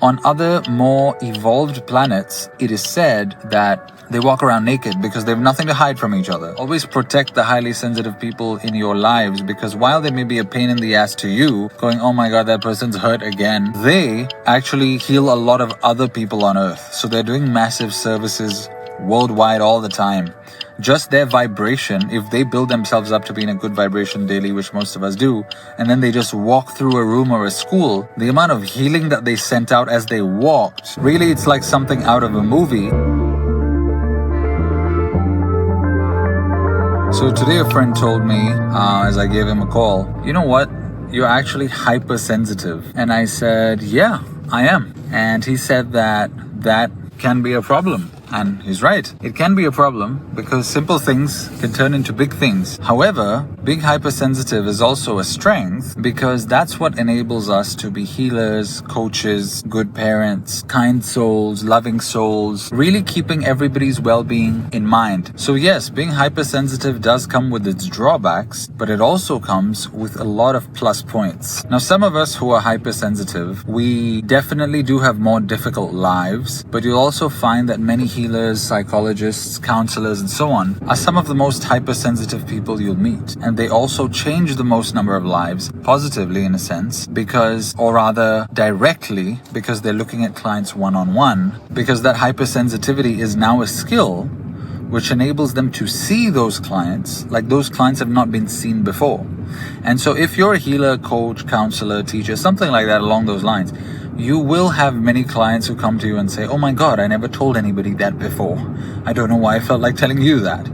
On other, more evolved planets, it is said that they walk around naked because they have nothing to hide from each other. Always protect the highly sensitive people in your lives, because while they may be a pain in the ass to you, going, oh my god, that person's hurt again, they actually heal a lot of other people on Earth. So they're doing massive services worldwide all the time. Just their vibration, if they build themselves up to be in a good vibration daily, which most of us do, and then they just walk through a room or a school, the amount of healing that they sent out as they walked, really it's like something out of a movie. So today a friend told me, as I gave him a call, you know what? You're actually hypersensitive. And I said, yeah, I am. And he said that can be a problem. And he's right. It can be a problem because simple things can turn into big things. However, being hypersensitive is also a strength because that's what enables us to be healers, coaches, good parents, kind souls, loving souls, really keeping everybody's well-being in mind. So yes, being hypersensitive does come with its drawbacks, but it also comes with a lot of plus points. Now, some of us who are hypersensitive, we definitely do have more difficult lives, but you'll also find that many healers, psychologists, counselors, and so on are some of the most hypersensitive people you'll meet. And they also change the most number of lives, positively in a sense, because, or rather directly, because they're looking at clients one-on-one, because that hypersensitivity is now a skill which enables them to see those clients like those clients have not been seen before. And so if you're a healer, coach, counselor, teacher, something like that along those lines, you will have many clients who come to you and say, oh my god, I never told anybody that before. I don't know why I felt like telling you that.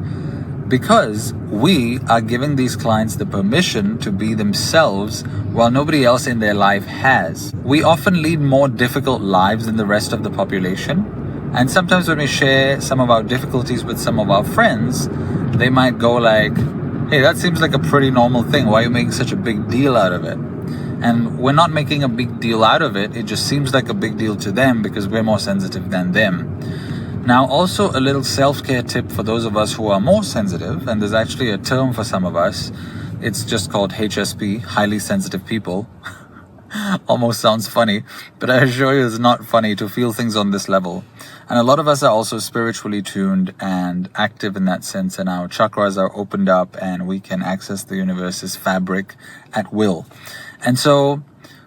Because we are giving these clients the permission to be themselves while nobody else in their life has. We often lead more difficult lives than the rest of the population. And sometimes when we share some of our difficulties with some of our friends, they might go like, hey, that seems like a pretty normal thing. Why are you making such a big deal out of it? And we're not making a big deal out of it. It just seems like a big deal to them because we're more sensitive than them. Now, also a little self-care tip for those of us who are more sensitive, and there's actually a term for some of us. It's just called HSP, highly sensitive people. Almost sounds funny, but I assure you it's not funny to feel things on this level. And a lot of us are also spiritually tuned and active in that sense, and our chakras are opened up and we can access the universe's fabric at will. And so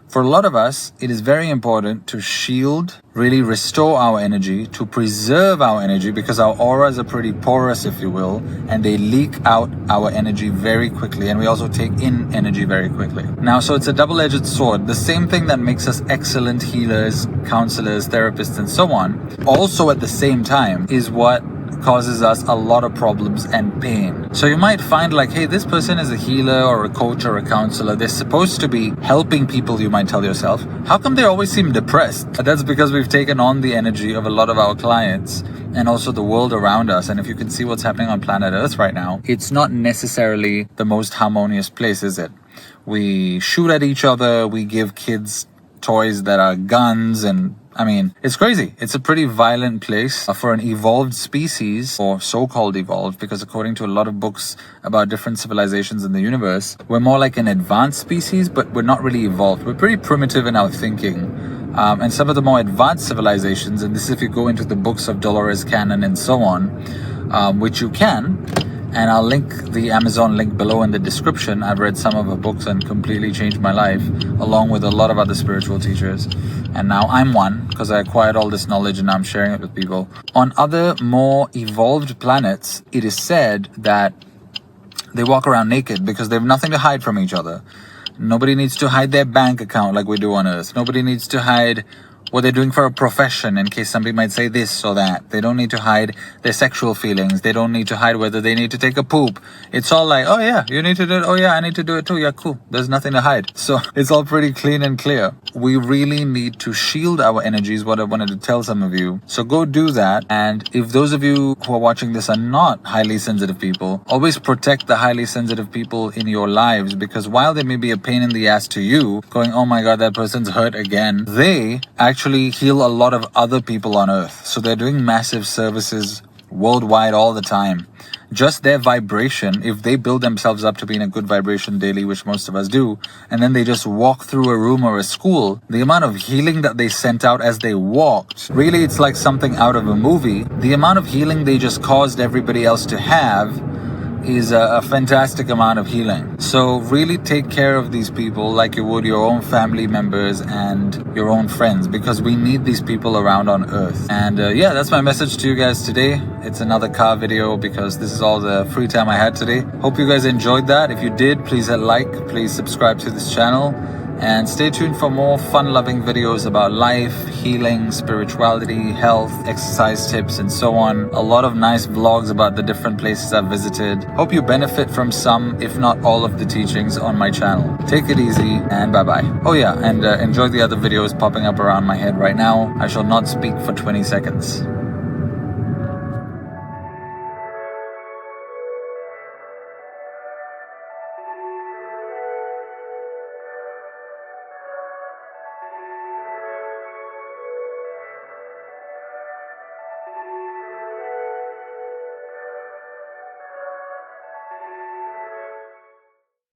for a lot of us, it is very important to shield, really restore our energy, to preserve our energy, because our auras are pretty porous, if you will, and they leak out our energy very quickly, and we also take in energy very quickly. Now, so it's a double-edged sword. The same thing that makes us excellent healers, counselors, therapists, and so on, also at the same time is what causes us a lot of problems and pain. So you might find like, hey, this person is a healer or a coach or a counselor. They're supposed to be helping people, you might tell yourself. How come they always seem depressed? That's because we've taken on the energy of a lot of our clients and also the world around us. And if you can see what's happening on planet Earth right now, it's not necessarily the most harmonious place, is it? We shoot at each other. We give kids toys that are guns, and I mean, it's crazy. It's a pretty violent place for an evolved species, or so-called evolved, because according to a lot of books about different civilizations in the universe, we're more like an advanced species, but we're not really evolved. We're pretty primitive in our thinking. And some of the more advanced civilizations, and this is if you go into the books of Dolores Cannon and so on, which you can, and I'll link the Amazon link below in the description. I've read some of her books and completely changed my life, along with a lot of other spiritual teachers. And now I'm one, because I acquired all this knowledge and now I'm sharing it with people. On other, more evolved planets, it is said that they walk around naked because they have nothing to hide from each other. Nobody needs to hide their bank account like we do on Earth. Nobody needs to hide what they're doing for a profession, in case somebody might say this or that. They don't need to hide their sexual feelings. They don't need to hide whether they need to take a poop. It's all like, oh yeah, you need to do it. Oh yeah, I need to do it too. Yeah, cool. There's nothing to hide. So it's all pretty clean and clear. We really need to shield our energies, what I wanted to tell some of you. So go do that. And if those of you who are watching this are not highly sensitive people, always protect the highly sensitive people in your lives, because while they may be a pain in the ass to you, going, oh my god, that person's hurt again, they actually heal a lot of other people on Earth. So they're doing massive services worldwide all the time. Just their vibration, if they build themselves up to be in a good vibration daily, which most of us do, and then they just walk through a room or a school, the amount of healing that they sent out as they walked, really it's like something out of a movie. The amount of healing they just caused everybody else to have is a fantastic amount of healing. So really take care of these people like you would your own family members and your own friends, because we need these people around on earth. And yeah, that's my message to you guys today. It's another car video because this is all the free time I had today. Hope you guys enjoyed that. If you did, please hit like, please subscribe to this channel, and stay tuned for more fun-loving videos about life, healing, spirituality, health, exercise tips, and so on. A lot of nice vlogs about the different places I've visited. Hope you benefit from some, if not all, of the teachings on my channel. Take it easy, and bye-bye. Oh yeah, and enjoy the other videos popping up around my head right now. I shall not speak for 20 seconds.